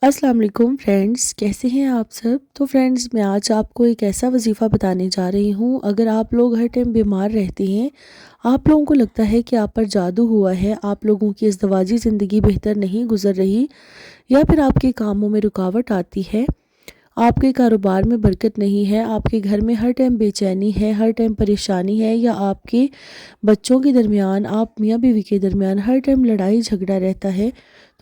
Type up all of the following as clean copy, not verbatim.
अस्सलाम वालेकुम फ्रेंड्स, कैसे हैं आप सब। तो फ्रेंड्स, मैं आज आपको एक ऐसा वजीफ़ा बताने जा रही हूँ। अगर आप लोग हर टाइम बीमार रहते हैं, आप लोगों को लगता है कि आप पर जादू हुआ है, आप लोगों की इज़दवाजी ज़िंदगी बेहतर नहीं गुजर रही, या फिर आपके कामों में रुकावट आती है, आपके कारोबार में बरकत नहीं है, आपके घर में हर टाइम बेचैनी है, हर टाइम परेशानी है, या आपके बच्चों के दरमियान, आप मियाँ बीवी के दरमियान हर टाइम लड़ाई झगड़ा रहता है,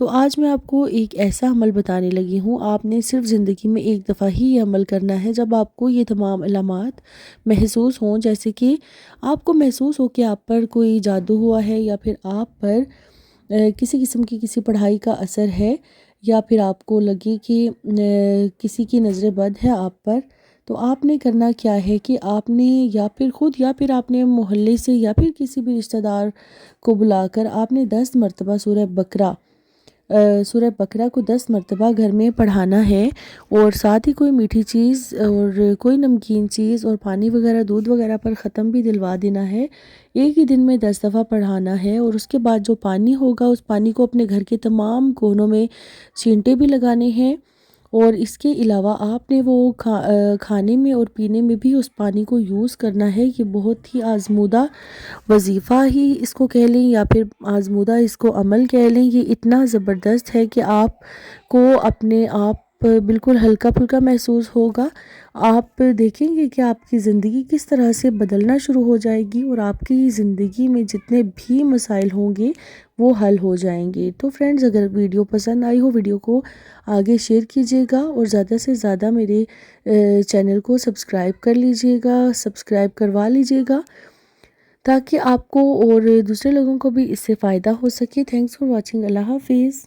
तो आज मैं आपको एक ऐसा अमल बताने लगी हूँ। आपने सिर्फ ज़िंदगी में एक दफ़ा ही ये अमल करना है। जब आपको ये तमाम अलामात महसूस हों, जैसे कि आपको महसूस हो कि आप पर कोई जादू हुआ है, या फिर आप पर किसी किस्म की किसी पढ़ाई का असर है, या फिर आपको लगे कि किसी की नज़र बद है आप पर, तो आपने करना क्या है कि आपने या फिर ख़ुद या फिर आपने मोहल्ले से या फिर किसी भी रिश्तेदार को बुलाकर आपने 10 मरतबा सूरह बकरा को 10 मरतबा घर में पढ़ाना है। और साथ ही कोई मीठी चीज़ और कोई नमकीन चीज़ और पानी वगैरह, दूध वगैरह पर ख़त्म भी दिलवा देना है। एक ही दिन में 10 दफ़ा पढ़ाना है। और उसके बाद जो पानी होगा, उस पानी को अपने घर के तमाम कोनों में छींटे भी लगाने हैं। और इसके अलावा आपने वो खाने में और पीने में भी उस पानी को यूज़ करना है। ये बहुत ही आज़मूदा वजीफ़ा ही इसको कह लें, या फिर आज़मूदा इसको अमल कह लें। ये इतना ज़बरदस्त है कि आपको अपने आप बिल्कुल हल्का फुल्का महसूस होगा। आप देखेंगे कि आपकी ज़िंदगी किस तरह से बदलना शुरू हो जाएगी, और आपकी ज़िंदगी में जितने भी मसाइल होंगे वो हल हो जाएंगे। तो फ्रेंड्स, अगर वीडियो पसंद आई हो, वीडियो को आगे शेयर कीजिएगा, और ज़्यादा से ज़्यादा मेरे चैनल को सब्सक्राइब कर लीजिएगा, सब्सक्राइब करवा लीजिएगा, ताकि आपको और दूसरे लोगों को भी इससे फ़ायदा हो सके। Thanks for watching. अल्लाह हाफिज़।